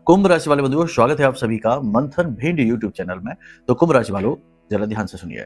कुंभ राशि वाले बंधुओं, स्वागत है आप सभी का मंथन भिंड यूट्यूब चैनल में। तो कुंभ राशि वालों, जरा ध्यान से सुनिए।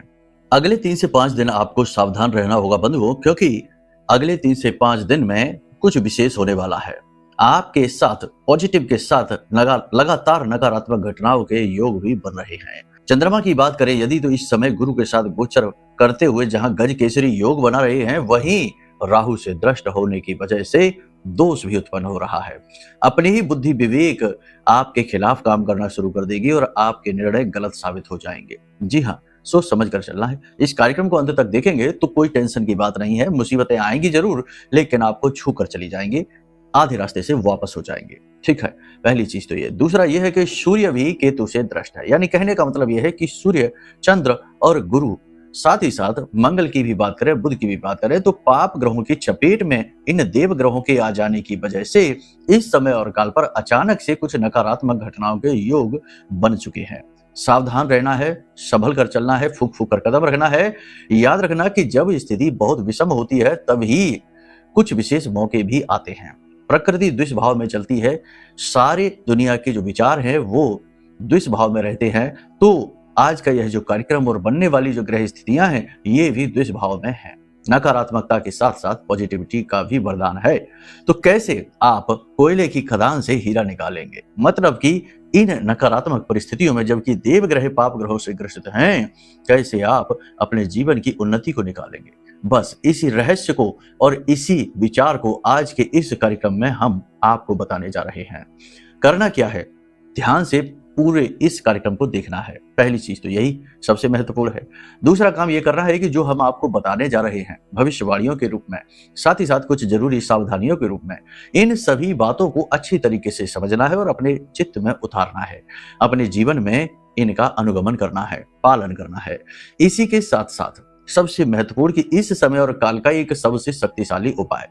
अगले 3 से 5 दिन आपको सावधान रहना होगा बंधुओं, क्योंकि अगले 3 से 5 दिन में कुछ विशेष होने वाला है। आपके साथ पॉजिटिव के साथ लगातार नकारात्मक घटनाओं के योग भी बन रहे हैं। चंद्रमा की बात करें यदि, तो इस समय गुरु के साथ गोचर करते हुए जहां गज केसरी योग बना रहे हैं, वहीं राहु से दृष्ट होने की वजह से दोष भी उत्पन्न हो रहा है। अपनी ही बुद्धि विवेक आपके खिलाफ काम करना शुरू कर देगी और आपके निर्णय गलत साबित हो जाएंगे। जी हाँ, सोच समझ कर चलना है। इस कार्यक्रम को अंत तक देखेंगे तो कोई टेंशन की बात नहीं है। मुसीबतें आएंगी जरूर, लेकिन आपको छू कर चली जाएंगी, आधे रास्ते से वापस हो जाएंगे। ठीक है, पहली चीज तो ये। दूसरा ये है कि सूर्य भी केतु से दृष्ट है, यानी कहने का मतलब यह है कि सूर्य, चंद्र और गुरु, साथ ही साथ मंगल की भी बात करें, बुध की भी बात करें, तो पाप ग्रहों की चपेट में इन देव ग्रहों के आ जाने की वजह से इस समय और काल पर अचानक से कुछ नकारात्मक घटनाओं के योग बन चुके हैं। सावधान रहना है, संभल कर चलना है, फूक फूक कर कदम रखना है। याद रखना कि जब स्थिति बहुत विषम होती है तभी कुछ विशेष मौके भी आते हैं। प्रकृति द्विष भाव में चलती है, सारे दुनिया के जो विचार हैं वो द्विष भाव में रहते हैं। तो आज का यह जो कार्यक्रम और बनने वाली जो ग्रह स्थितियां हैं, ये भी द्विष भाव में है। नकारात्मकता के साथ साथ पॉजिटिविटी का भी वरदान है। तो कैसे आप कोयले की खदान से हीरा निकालेंगे, मतलब कि इन नकारात्मक परिस्थितियों में जबकि देव ग्रह पाप ग्रहों से ग्रसित हैं, कैसे आप अपने जीवन की उन्नति को निकालेंगे, बस इसी रहस्य को और इसी विचार को आज के इस कार्यक्रम में हम आपको बताने जा रहे हैं। करना क्या है, ध्यान से पूरे इस कार्यक्रम को देखना है। पहली चीज तो यही सबसे महत्वपूर्ण है। दूसरा काम यह करना है कि जो हम आपको बताने जा रहे हैं भविष्यवाणियों के रूप में, साथ ही साथ कुछ जरूरी सावधानियों के रूप में, इन सभी बातों को अच्छी तरीके से समझना है और अपने चित्त में उतारना है। अपने जीवन में इनका अनुगमन करना है, पालन करना है। इसी के साथ साथ सबसे महत्वपूर्ण कि इस समय और काल का एक सबसे शक्तिशाली उपाय,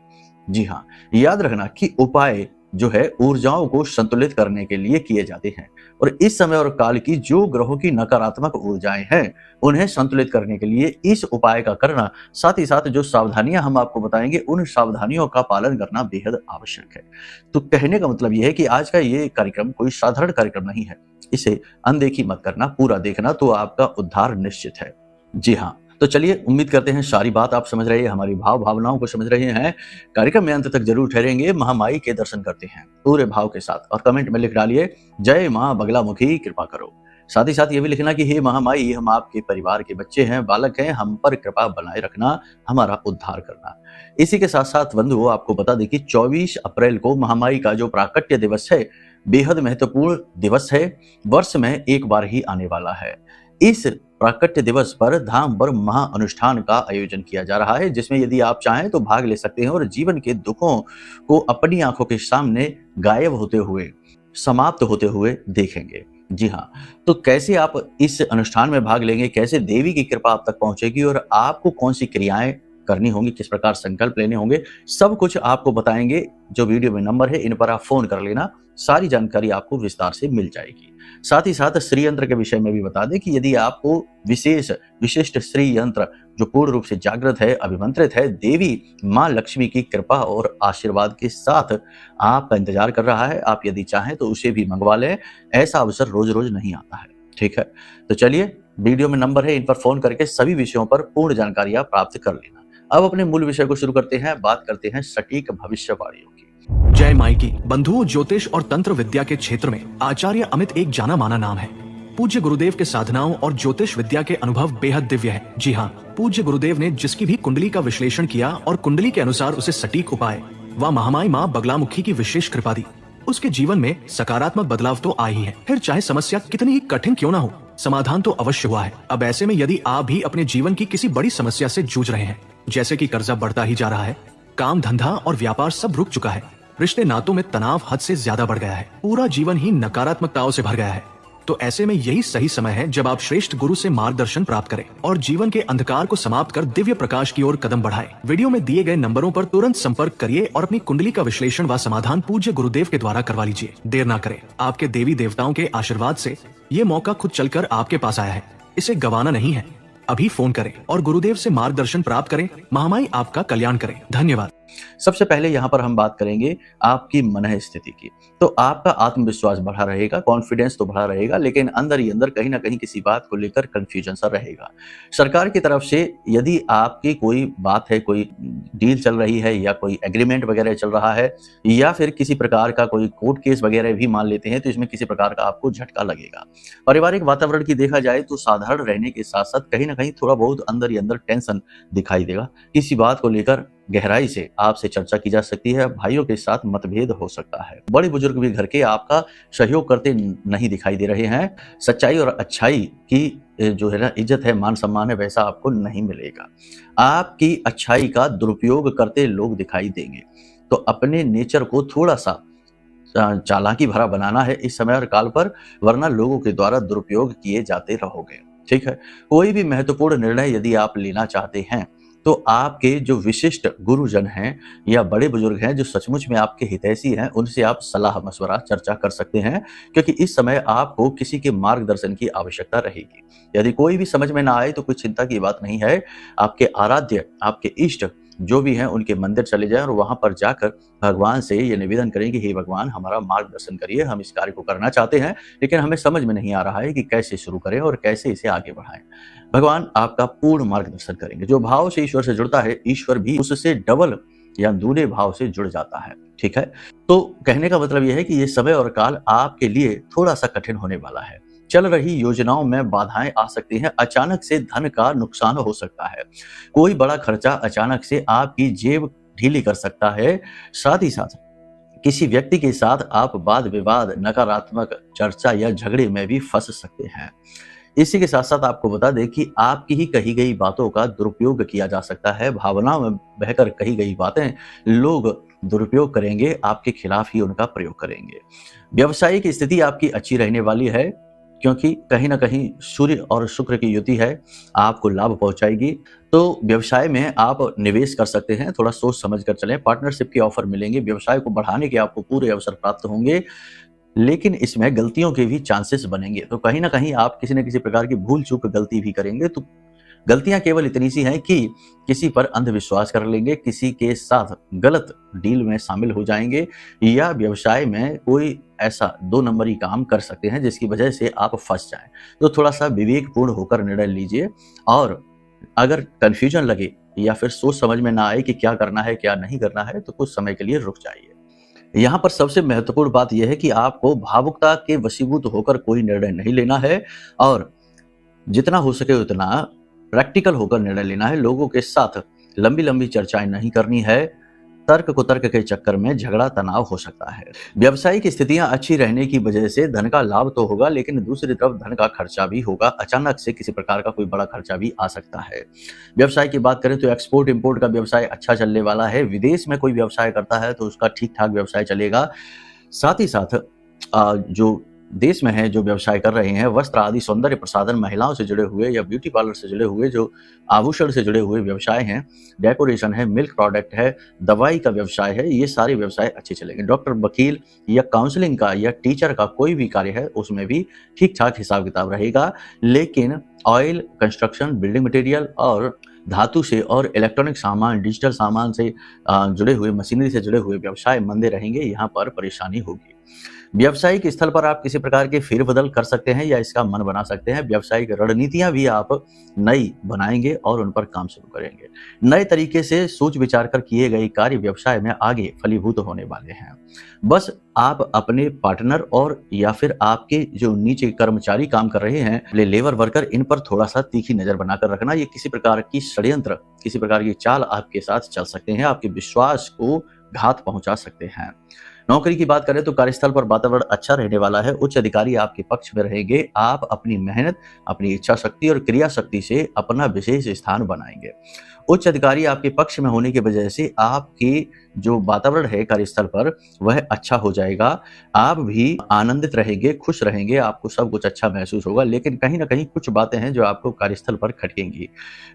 जी हाँ, याद रखना कि उपाय जो है ऊर्जाओं को संतुलित करने के लिए किए जाते हैं। और इस समय और काल की जो ग्रहों की नकारात्मक ऊर्जाएं हैं, उन्हें संतुलित करने के लिए इस उपाय का करना, साथ ही साथ जो सावधानियां हम आपको बताएंगे, उन सावधानियों का पालन करना बेहद आवश्यक है। तो कहने का मतलब यह है कि आज का ये कार्यक्रम कोई साधारण कार्यक्रम नहीं है। इसे अनदेखी मत करना, पूरा देखना, तो आपका उद्धार निश्चित है। जी हाँ, तो चलिए, उम्मीद करते हैं सारी बात आप समझ रहे हैं, हमारी भाव भावनाओं को समझ रहे हैं। कार्यक्रम में अंत तक जरूर ठहरेंगे। महामाई के दर्शन करते हैं पूरे भाव के साथ और कमेंट में लिख डालिए, जय मां बगलामुखी कृपा करो। साथ ही साथ ये भी लिखना कि हे महामाई, हम आपके परिवार के बच्चे हैं, बालक हैं, हम पर कृपा बनाए रखना, हमारा उद्धार करना। इसी के साथ साथ बंधुओं, आपको बता दें कि 24 अप्रैल को महामाई का जो प्राकट्य दिवस है, बेहद महत्वपूर्ण दिवस है, वर्ष में एक बार ही आने वाला है। इस प्राकट्य दिवस पर धाम वर महा अनुष्ठान का आयोजन किया जा रहा है, जिसमें यदि आप चाहें तो भाग ले सकते हैं और जीवन के दुखों को अपनी आंखों के सामने गायब होते हुए, समाप्त होते हुए देखेंगे। जी हाँ, तो कैसे आप इस अनुष्ठान में भाग लेंगे, कैसे देवी की कृपा आप तक पहुंचेगी और आपको कौन सी क्रियाएं करनी होंगी, किस प्रकार संकल्प लेने होंगे, सब कुछ आपको बताएंगे। जो वीडियो में नंबर है, इन पर आप फोन कर लेना, सारी जानकारी आपको विस्तार से मिल जाएगी। साथ ही साथ श्री यंत्र के विषय में भी बता दें कि यदि आपको विशिष्ट श्री यंत्र जो पूर्ण रूप से जागृत है, अभिमंत्रित है, देवी मां लक्ष्मी की कृपा और आशीर्वाद के साथ आपका इंतजार कर रहा है, आप यदि चाहें तो उसे भी मंगवा लें। ऐसा अवसर रोज रोज नहीं आता है। ठीक है, तो चलिए, वीडियो में नंबर है, इन पर फोन करके सभी विषयों पर पूर्ण जानकारी आप प्राप्त कर लेना। अब अपने मूल विषय को शुरू करते हैं। बात करते हैं सटीक भविष्यवाणियों की। जय माई की बंधुओं, ज्योतिष और तंत्र विद्या के क्षेत्र में आचार्य अमित एक जाना माना नाम है। पूज्य गुरुदेव के साधनाओं और ज्योतिष विद्या के अनुभव बेहद दिव्य है। जी हाँ, पूज्य गुरुदेव ने जिसकी भी कुंडली का विश्लेषण किया और कुंडली के अनुसार उसे सटीक उपाय व महामाई माँ बगलामुखी की विशेष कृपा दी, उसके जीवन में सकारात्मक बदलाव तो आ ही है। फिर चाहे समस्या कितनी ही कठिन क्यों ना हो, समाधान तो अवश्य हुआ है। अब ऐसे में यदि आप भी अपने जीवन की किसी बड़ी समस्या से जूझ रहे हैं, जैसे कि कर्जा बढ़ता ही जा रहा है, काम धंधा और व्यापार सब रुक चुका है, रिश्ते नातों में तनाव हद से ज्यादा बढ़ गया है, पूरा जीवन ही नकारात्मकताओं से भर गया है, तो ऐसे में यही सही समय है जब आप श्रेष्ठ गुरु से मार्गदर्शन प्राप्त करें और जीवन के अंधकार को समाप्त कर दिव्य प्रकाश की ओर कदम बढ़ाएं। वीडियो में दिए गए नंबरों पर तुरंत संपर्क करिए और अपनी कुंडली का विश्लेषण व समाधान पूज्य गुरुदेव के द्वारा करवा लीजिए। देर ना करें, आपके देवी देवताओं के आशीर्वाद से ये मौका खुद चलकर आपके पास आया है, इसे गंवाना नहीं है। अभी फोन करें और गुरुदेव से मार्गदर्शन प्राप्त करें। महामाई आपका कल्याण करें। धन्यवाद। सबसे पहले यहाँ पर हम बात करेंगे आपकी मन स्थिति की। तो आपका आत्मविश्वास बढ़ा रहेगा, कॉन्फिडेंस तो बढ़ा रहेगा, लेकिन अंदर ही अंदर कहीं न कहीं किसी बात को लेकर कन्फ्यूजन सा रहेगा। सरकार की तरफ से यदि आपकी कोई बात है, कोई डील चल रही है या कोई एग्रीमेंट वगैरह चल रहा है या फिर किसी प्रकार का कोई कोर्ट केस वगैरह भी मान लेते हैं, तो इसमें किसी प्रकार का आपको झटका लगेगा। पारिवारिक वातावरण की देखा जाए तो साधारण रहने के साथ-साथ कहीं न कहीं थोड़ा बहुत अंदर ही अंदर टेंशन दिखाई देगा। किसी बात को लेकर गहराई से आपसे चर्चा की जा सकती है, भाइयों के साथ मतभेद हो सकता है। बड़े बुजुर्ग भी घर के आपका सहयोग करते नहीं दिखाई दे रहे हैं। सच्चाई और अच्छाई की जो है ना इज्जत है, मान सम्मान है, वैसा आपको नहीं मिलेगा। आपकी अच्छाई का दुरुपयोग करते लोग दिखाई देंगे, तो अपने नेचर को थोड़ा-सा चालाकी भरा बनाना है इस समय और काल पर, वरना लोगों के द्वारा दुरुपयोग किए जाते रहोगे। ठीक है? कोई भी महत्वपूर्ण निर्णय यदि आप लेना चाहते हैं, तो आपके जो विशिष्ट गुरुजन हैं या बड़े बुजुर्ग हैं जो सचमुच में आपके हितैषी हैं, उनसे आप सलाह-मशवरा चर्चा कर सकते हैं, क्योंकि इस समय आपको किसी के मार्गदर्शन की आवश्यकता रहेगी। यदि कोई भी समझ में ना आए तो कोई चिंता की बात नहीं है। आपके आराध्य, आपके इष्ट जो भी हैं उनके मंदिर चले जाएँ और वहाँ पर जाकर भगवान से ये निवेदन करें कि हे भगवान, हमारा मार्गदर्शन करिए, हम इस कार्य को करना चाहते हैं, लेकिन हमें समझ में नहीं आ रहा है कि कैसे शुरू करें और कैसे इसे आगे बढ़ाएँ। भगवान आपका पूर्ण मार्गदर्शन करेंगे। जो भाव से ईश्वर से जुड़ता है, ईश्वर भी उससे डबल या दूने भाव से जुड़ जाता है। ठीक है? तो कहने का मतलब यह है कि ये समय और काल आपके लिए थोड़ा-सा कठिन होने वाला है। चल रही योजनाओं में बाधाएं आ सकती हैं, अचानक से धन का नुकसान हो सकता है। कोई बड़ा खर्चा अचानक से आपकी जेब ढीली कर सकता है। साथ ही साथ किसी व्यक्ति के साथ आप वाद-विवाद, नकारात्मक चर्चा या झगड़े में भी फंस सकते हैं। इसी के साथ-साथ आपको बता दें कि आपकी ही कही गई बातों का दुरुपयोग किया जा सकता है। भावनाओं में बहकर कही गई बातें लोग दुरुपयोग करेंगे, आपके खिलाफ ही उनका प्रयोग करेंगे। व्यावसायिक स्थिति आपकी अच्छी रहने वाली है, क्योंकि कहीं न कहीं सूर्य और शुक्र की युति है, आपको लाभ पहुँचाएगी। तो व्यवसाय में आप निवेश कर सकते हैं, थोड़ा सोच समझ कर चलें। पार्टनरशिप के ऑफर मिलेंगे, व्यवसाय को बढ़ाने के आपको पूरे अवसर प्राप्त होंगे, लेकिन इसमें गलतियों के भी चांसेस बनेंगे। तो कहीं न कहीं आप किसी न किसी प्रकार की भूल-चूक गलती भी करेंगे। तो गलतियाँ केवल इतनी सी हैं कि किसी पर अंधविश्वास कर लेंगे, किसी के साथ गलत डील में शामिल हो जाएँगे या व्यवसाय में कोई ऐसा 2 नंबरी काम कर सकते हैं जिसकी वजह से आप फँस जाएँ। तो थोड़ा-सा विवेकपूर्ण होकर निर्णय लीजिए और अगर कन्फ्यूजन लगे या फिर सोच समझ में ना आए कि क्या करना है, क्या नहीं करना है, तो कुछ समय के लिए रुक जाइए। यहाँ पर सबसे महत्वपूर्ण बात यह है कि आपको भावुकता के वशीभूत होकर कोई निर्णय नहीं लेना है और जितना हो सके उतना प्रैक्टिकल होकर निर्णय लेना है। लोगों के साथ लंबी-लंबी चर्चाएं नहीं करनी है। तर्क को तर्क के चक्कर में झगड़ा तनाव हो सकता है। व्यावसायिक स्थितियां अच्छी रहने की वजह से धन का लाभ तो होगा, लेकिन दूसरी तरफ धन का खर्चा भी होगा। अचानक से किसी प्रकार का कोई बड़ा खर्चा भी आ सकता है। व्यवसाय की बात करें तो एक्सपोर्ट इंपोर्ट का व्यवसाय अच्छा चलने वाला है। विदेश में कोई व्यवसाय करता है तो उसका ठीक ठाक व्यवसाय चलेगा। साथ ही साथ जो देश में है, जो व्यवसाय कर रहे हैं, वस्त्र आदि सौंदर्य प्रसाधन, महिलाओं से जुड़े हुए या ब्यूटी पार्लर से जुड़े हुए, जो आभूषण से जुड़े हुए व्यवसाय हैं, डेकोरेशन है, मिल्क प्रोडक्ट है, दवाई का व्यवसाय है, ये सारे व्यवसाय अच्छे चलेंगे। डॉक्टर, वकील या काउंसलिंग का या टीचर का कोई भी कार्य है, उसमें भी ठीक ठाक हिसाब किताब रहेगा। लेकिन ऑयल, कंस्ट्रक्शन, बिल्डिंग मटेरियल और धातु से और इलेक्ट्रॉनिक सामान, डिजिटल सामान से जुड़े हुए, मशीनरी से जुड़े हुए व्यवसाय मंदे रहेंगे, यहाँ पर परेशानी होगी। व्यावसायिक स्थल पर आप किसी प्रकार के फेरबदल कर सकते हैं या इसका मन बना सकते हैं। व्यावसायिक रणनीतियां भी आप नई बनाएंगे और उन पर काम शुरू करेंगे। नए तरीके से सोच विचार कर किए गए कार्य व्यवसाय में आगे फलीभूत होने वाले हैं। बस आप अपने पार्टनर और या फिर आपके जो नीचे कर्मचारी काम कर रहे हैं, लेबर वर्कर, इन पर थोड़ा सा तीखी नजर बनाकर रखना। ये किसी प्रकार की षड्यंत्र, किसी प्रकार की चाल आपके साथ चल सकते हैं, आपके विश्वास को घात पहुंचा सकते हैं। नौकरी की बात करें तो कार्यस्थल पर वातावरण अच्छा रहने वाला है। उच्च अधिकारी आपके पक्ष में रहेंगे। आप अपनी मेहनत, अपनी इच्छा शक्ति और क्रिया शक्ति से अपना विशेष स्थान बनाएंगे। उच्च अधिकारी आपके पक्ष में होने की वजह से आपकी जो वातावरण है कार्यस्थल पर, वह अच्छा हो जाएगा। आप भी आनंदित रहेंगे, खुश रहेंगे, आपको सब कुछ अच्छा महसूस होगा। लेकिन कहीं ना कहीं कुछ बातें हैं जो आपको कार्यस्थल पर खटकेंगी।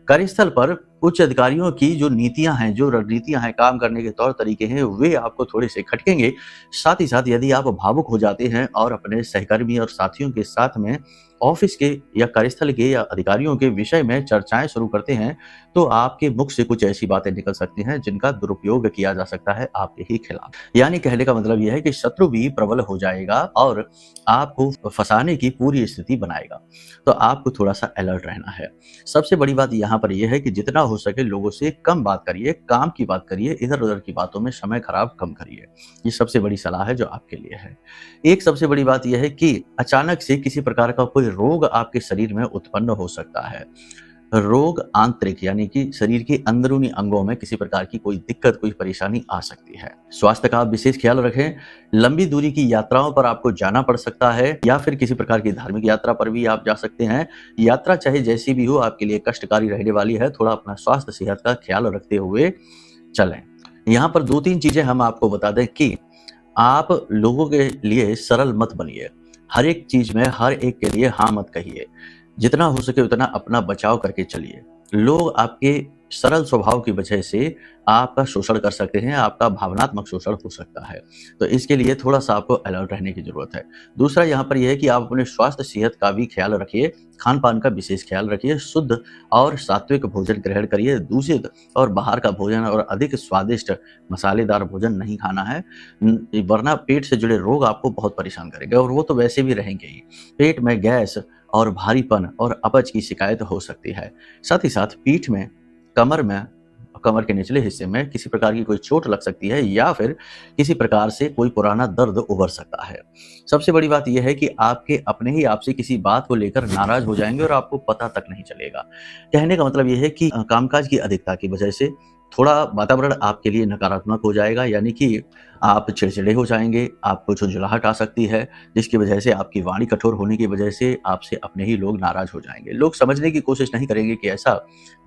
कार्यस्थल पर उच्च अधिकारियों की जो नीतियां हैं, जो रणनीतियां हैं, काम करने के तौर तरीके हैं, वे आपको थोड़े से खटकेंगे। साथ ही साथ यदि आप भावुक हो जाते हैं और अपने सहकर्मी और साथियों के साथ में ऑफिस के या कार्यस्थल के या अधिकारियों के विषय में चर्चाएं शुरू करते हैं तो आपके मुख से कुछ ऐसी बातें निकल सकती हैं जिनका दुरुपयोग किया जा सकता है आपके ही खिलाफ। यानी कहने का मतलब यह है कि शत्रु भी प्रबल हो जाएगा और आपको फंसाने की पूरी स्थिति बनाएगा। तो आपको थोड़ा सा अलर्ट रहना है। सबसे बड़ी बात यहाँ पर यह है कि जितना हो सके लोगों से कम बात करिए, काम की बात करिए, इधर उधर की बातों में समय खराब कम करिए। ये सबसे बड़ी सलाह है जो आपके लिए है। एक सबसे बड़ी बात यह है कि अचानक से किसी प्रकार का कोई रोग आपके शरीर में उत्पन्न हो सकता है। रोग आंतरिक यानी कि शरीर के अंदरूनी अंगों में किसी प्रकार की कोई दिक्कत, कोई परेशानी आ सकती है। स्वास्थ्य का आप विशेष ख्याल रखें। लंबी दूरी की यात्राओं पर आपको जाना पड़ सकता है या फिर किसी प्रकार की धार्मिक यात्रा पर भी आप जा सकते हैं। यात्रा चाहे जैसी भी हो आपके लिए कष्टकारी रहने वाली है। थोड़ा अपना स्वास्थ्य सेहत का ख्याल रखते हुए चलें। यहाँ पर 2-3 चीजें हम आपको बता दें कि आप लोगों के लिए सरल मत बनिए। हर एक चीज में हर एक के लिए हाँ मत कहिए। जितना हो सके उतना अपना बचाव करके चलिए। लोग आपके सरल स्वभाव की वजह से आपका शोषण कर सकते हैं, आपका भावनात्मक शोषण हो सकता है। तो इसके लिए थोड़ा सा आपको अलर्ट रहने की जरूरत है। दूसरा यहाँ पर यह है कि आप अपने स्वास्थ्य सेहत का भी ख्याल रखिए, खान पान का विशेष ख्याल रखिए, शुद्ध और सात्विक भोजन ग्रहण करिए। दूषित और बाहर का भोजन और अधिक स्वादिष्ट मसालेदार भोजन नहीं खाना है, वरना पेट से जुड़े रोग आपको बहुत परेशान करेंगे और वो तो वैसे भी रहेंगे ही। पेट में गैस और भारीपन और अपच की शिकायत हो सकती है। साथ ही साथ पीठ में, कमर के निचले हिस्से में किसी प्रकार की कोई चोट लग सकती है या फिर किसी प्रकार से कोई पुराना दर्द उभर सकता है। सबसे बड़ी बात यह है कि आपके अपने ही आपसे किसी बात को लेकर नाराज हो जाएंगे और आपको पता तक नहीं चलेगा। कहने का मतलब यह है कि कामकाज की अधिकता की वजह से थोड़ा वातावरण आपके लिए नकारात्मक हो जाएगा, यानी कि आप चिड़चिड़े हो जाएंगे, आपको झुंझुलाहट आ सकती है, जिसकी वजह से आपकी वाणी कठोर होने की वजह से आपसे अपने ही लोग नाराज हो जाएंगे। लोग समझने की कोशिश नहीं करेंगे कि ऐसा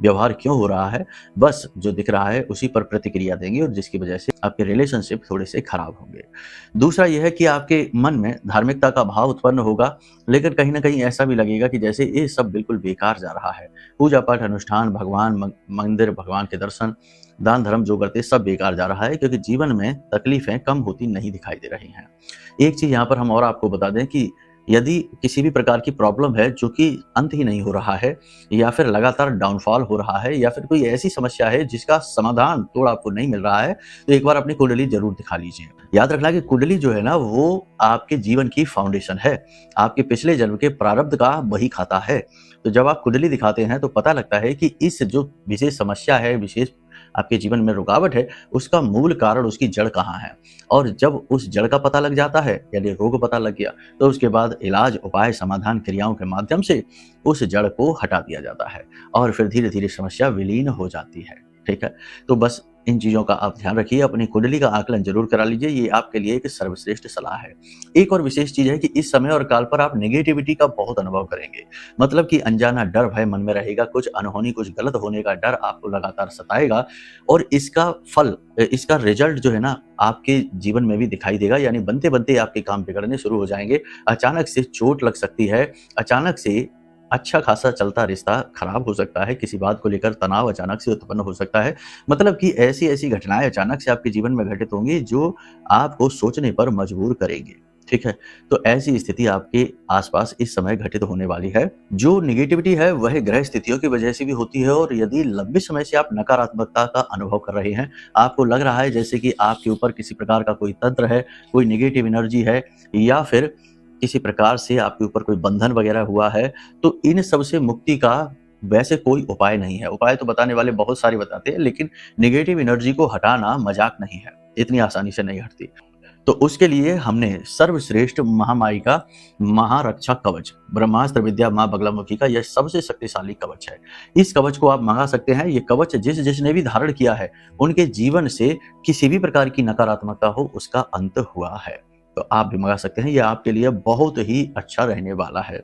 व्यवहार क्यों हो रहा है, बस जो दिख रहा है उसी पर प्रतिक्रिया देंगे और जिसकी वजह से आपके रिलेशनशिप थोड़े से खराब होंगे। दूसरा यह है कि आपके मन में धार्मिकता का भाव उत्पन्न होगा, लेकिन कहीं ना कहीं ऐसा भी लगेगा कि जैसे ये सब बिल्कुल बेकार जा रहा है। पूजा पाठ, अनुष्ठान, भगवान मंदिर, भगवान के दर्शन, दान धर्म जो करते सब बेकार जा रहा है, क्योंकि जीवन में तकलीफें कम होती नहीं दिखाई दे रही हैं। एक चीज यहाँ पर हम और आपको बता दें कि यदि किसी भी प्रकार की प्रॉब्लम है जो कि अंत ही नहीं हो रहा है या फिर लगातार डाउनफॉल हो रहा है या फिर कोई ऐसी समस्या है जिसका समाधान तोड़ आपको नहीं मिल रहा है, तो एक बार अपनी कुंडली जरूर दिखा लीजिए। याद रखना कि कुंडली जो है ना वो आपके जीवन की फाउंडेशन है, आपके पिछले जन्म के प्रारब्ध का वही खाता है। तो जब आप कुंडली दिखाते हैं तो पता लगता है कि इस जो विशेष समस्या है, विशेष आपके जीवन में रुकावट है, उसका मूल कारण, उसकी जड़ कहाँ है। और जब उस जड़ का पता लग जाता है यानी रोग पता लग गया, तो उसके बाद इलाज, उपाय, समाधान, क्रियाओं के माध्यम से उस जड़ को हटा दिया जाता है और फिर धीरे धीरे समस्या विलीन हो जाती है। ठीक है, तो बस इन चीजों का आप ध्यान रखिए। अपनी कुंडली का आकलन जरूर करा लीजिए, ये आपके लिए एक सर्वश्रेष्ठ सलाह है। एक और विशेष चीज है कि इस समय और काल पर आप नेगेटिविटी का बहुत अनुभव करेंगे, मतलब कि अनजाना डर भय मन में रहेगा, कुछ अनहोनी, कुछ गलत होने का डर आपको लगातार सताएगा और इसका फल, इसका रिजल्ट जो है ना आपके जीवन में भी दिखाई देगा। यानी बनते बनते आपके काम बिगड़ने शुरू हो जाएंगे, अचानक से चोट लग सकती है, अचानक से अच्छा खासा चलता रिश्ता खराब हो सकता है, किसी बात को लेकर तनाव अचानक से उत्पन्न हो सकता है। मतलब कि ऐसी ऐसी घटनाएं अचानक से आपके जीवन में घटित होंगी जो आपको सोचने पर मजबूर करेंगी। ठीक है, तो ऐसी स्थिति आपके आसपास इस समय घटित होने वाली है। जो निगेटिविटी है वह ग्रह स्थितियों की वजह से भी होती है और यदि लंबे समय से आप नकारात्मकता का अनुभव कर रहे हैं, आपको लग रहा है जैसे कि आपके ऊपर किसी प्रकार का कोई तंत्र है, कोई निगेटिव एनर्जी है या फिर किसी प्रकार से आपके ऊपर कोई बंधन वगैरह हुआ है, तो इन सब से मुक्ति का वैसे कोई उपाय नहीं है। उपाय तो बताने वाले बहुत सारे बताते हैं, लेकिन नेगेटिव एनर्जी को हटाना मजाक नहीं है, इतनी आसानी से नहीं हटती। तो उसके लिए हमने सर्वश्रेष्ठ महामाई का महारक्षा कवच, ब्रह्मास्त्र विद्या माँ बगलामुखी का यह सबसे शक्तिशाली कवच है। इस कवच को आप मंगा सकते हैं। ये कवच जिसने भी धारण किया है उनके जीवन से किसी भी प्रकार की नकारात्मकता हो उसका अंत हुआ है। तो आप भी मंगा सकते हैं, यह आपके लिए बहुत ही अच्छा रहने वाला है।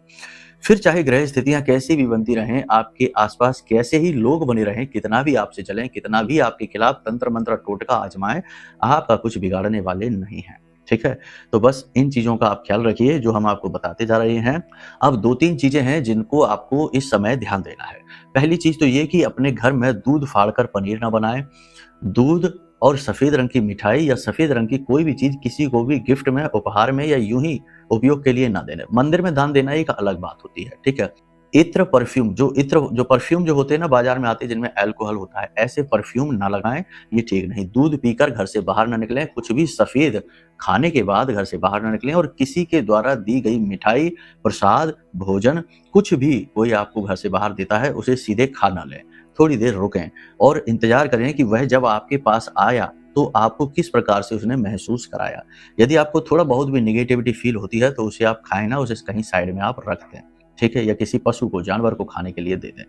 फिर चाहे ग्रह स्थितियां कैसी भी बनती रहें, आपके आसपास कैसे ही लोग बने रहें, कितना भी आपसे चलें, कितना भी आपके खिलाफ तंत्र मंत्र टोटका आजमाएं, आपका कुछ बिगाड़ने वाले नहीं हैं। ठीक है, तो बस इन चीजों का आप ख्याल रखिए जो हम आपको बताते जा रहे हैं। अब 2-3 चीजें हैं जिनको आपको इस समय ध्यान देना है। पहली चीज तो ये कि अपने घर में दूध फाड़कर पनीर ना बनाएं। दूध और सफेद रंग की मिठाई या सफेद रंग की कोई भी चीज किसी को भी गिफ्ट में, उपहार में या यूं ही उपयोग के लिए ना देना। मंदिर में दान देना एक अलग बात होती है, ठीक है। इत्र परफ्यूम जो परफ्यूम जो होते हैं ना बाजार में आते हैं जिनमें अल्कोहल होता है, ऐसे परफ्यूम ना लगाएं, ये ठीक नहीं। दूध पीकर घर से बाहर ना निकलें, कुछ भी सफेद खाने के बाद घर से बाहर ना निकलें, और किसी के द्वारा दी गई मिठाई, प्रसाद, भोजन कुछ भी कोई आपको घर से बाहर देता है उसे सीधे खा ना लें। थोड़ी देर रुकें और इंतजार करें कि वह जब आपके पास आया तो आपको किस प्रकार से उसने महसूस कराया। यदि आपको थोड़ा बहुत भी नेगेटिविटी फील होती है तो उसे आप खाएं ना, उसे कहीं साइड में आप रख दें, ठीक है, या किसी पशु को, जानवर को खाने के लिए दे दें।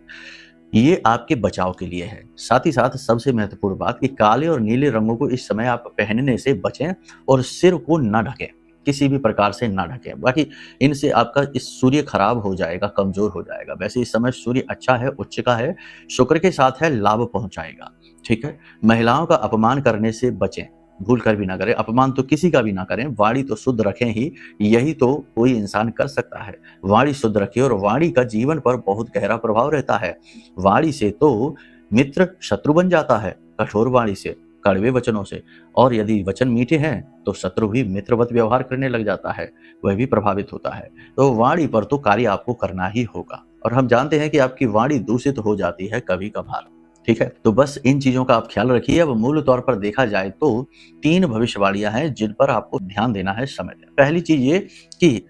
ये आपके बचाव के लिए है। साथ ही साथ सबसे महत्वपूर्ण बात कि काले और नीले रंगों को इस समय आप पहनने से बचें और सिर को ना ढकें, किसी भी प्रकार से ना ढकें। बाकी इनसे आपका इस सूर्य खराब हो जाएगा, कमजोर हो जाएगा। वैसे इस समय सूर्य अच्छा है, उच्च का है, शुक्र के साथ है, लाभ पहुंचाएगा, ठीक है। महिलाओं का अपमान करने से बचें, भूल कर भी ना करें। अपमान तो किसी का भी ना करें, वाणी तो शुद्ध रखें ही, यही तो कोई इंसान कर सकता है। वाणी शुद्ध रखिए, और वाणी का जीवन पर बहुत गहरा प्रभाव रहता है। वाणी से तो मित्र शत्रु बन जाता है, कठोर वाणी से, कड़वे वचनों से, और यदि वचन मीठे हैं तो शत्रु भी मित्रवत व्यवहार करने लग जाता है, वह भी प्रभावित होता है। तो वाणी पर तो कार्य आपको करना ही होगा, और हम जानते हैं कि आपकी वाणी दूषित हो जाती है कभी कभार, ठीक है। तो बस इन चीजों का आप ख्याल रखिए। अब मूल तौर पर देखा जाए तो 3 भविष्यवाणियां हैं जिन पर आपको ध्यान देना है समय दें। पहली चीज ये कि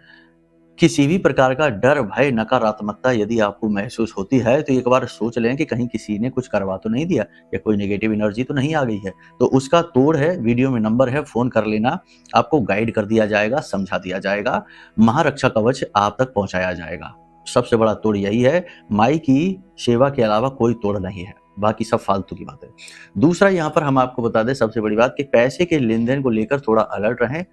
किसी भी प्रकार का डर, भय, नकारात्मकता यदि आपको महसूस होती है तो एक बार सोच लें कि कहीं किसी ने कुछ करवा तो नहीं दिया, या कोई नेगेटिव एनर्जी तो नहीं आ गई है। तो उसका तोड़ है, वीडियो में नंबर है, फोन कर लेना, आपको गाइड कर दिया जाएगा, समझा दिया जाएगा, महारक्षा कवच आप तक पहुंचाया जाएगा। सबसे बड़ा तोड़ यही है, माई की सेवा के अलावा कोई तोड़ नहीं है, बाकी सब फालतू की बात है। दूसरा यहाँ पर हम आपको बता दें सबसे बड़ी बात कि पैसे के लेन देन को लेकर थोड़ा अलर्ट रहें।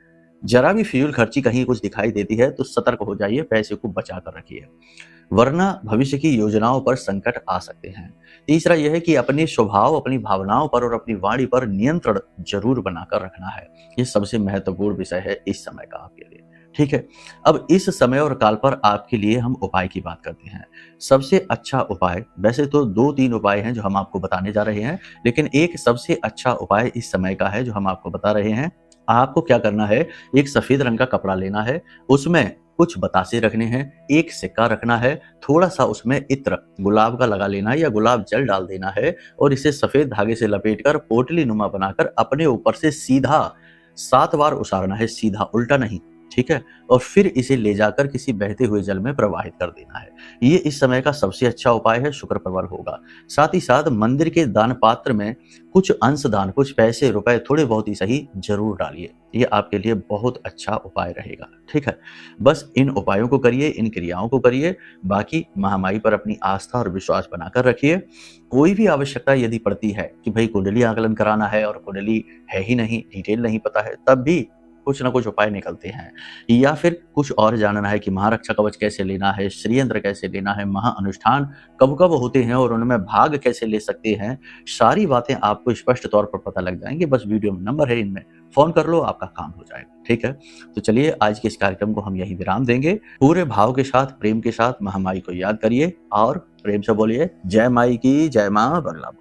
जरा भी फिजूल खर्ची कहीं कुछ दिखाई देती है तो सतर्क हो जाइए, पैसे को बचा कर रखिए, वरना भविष्य की योजनाओं पर संकट आ सकते हैं। तीसरा यह है कि अपने स्वभाव, अपनी भावनाओं पर और अपनी वाणी पर नियंत्रण जरूर बनाकर रखना है। ये सबसे महत्वपूर्ण विषय है इस समय का आपके लिए, ठीक है। अब इस समय और काल पर आपके लिए हम उपाय की बात करते हैं। सबसे अच्छा उपाय, वैसे तो 2-3 उपाय हैं जो हम आपको बताने जा रहे हैं, लेकिन एक सबसे अच्छा उपाय इस समय का है जो हम आपको बता रहे हैं। आपको क्या करना है, एक सफेद रंग का कपड़ा लेना है, उसमें कुछ बतासे रखने हैं, एक सिक्का रखना है, थोड़ा सा उसमें इत्र गुलाब का लगा लेना है या गुलाब जल डाल देना है, और इसे सफेद धागे से लपेटकर पोटली नुमा बनाकर अपने ऊपर से सीधा 7 बार उसारना है, सीधा, उल्टा नहीं, ठीक है। और फिर इसे ले जाकर किसी बहते हुए जल में प्रवाहित कर देना है। ये इस समय का सबसे अच्छा उपाय है, शुक्र प्रबल होगा। साथ ही साथ मंदिर के दान पात्र में कुछ अंश दान, कुछ पैसे, रुपए, थोड़े बहुत ही सही, जरूर डालिए। ये आपके लिए बहुत अच्छा उपाय रहेगा, ठीक है। बस इन उपायों को करिए, इन क्रियाओं को करिए, बाकी महामाई पर अपनी आस्था और विश्वास बनाकर रखिए। कोई भी आवश्यकता यदि पड़ती है कि भाई कुंडली आकलन कराना है और कुंडली है ही नहीं, डिटेल नहीं पता है, तब भी कुछ ना कुछ उपाय निकलते हैं। या फिर कुछ और जानना है कि महारक्षा कवच कैसे लेना है, श्रीयंत्र कैसे लेना है, महाअनुष्ठान कब कब होते हैं और उनमें भाग कैसे ले सकते हैं, सारी बातें आपको स्पष्ट तौर पर पता लग जाएंगे। बस वीडियो में नंबर है, इनमें फोन कर लो, आपका काम हो जाएगा, ठीक है। तो चलिए आज के इस कार्यक्रम को हम यही विराम देंगे। पूरे भाव के साथ, प्रेम के साथ महामाई को याद करिए और प्रेम से बोलिए, जय माई की, जय मां बगला।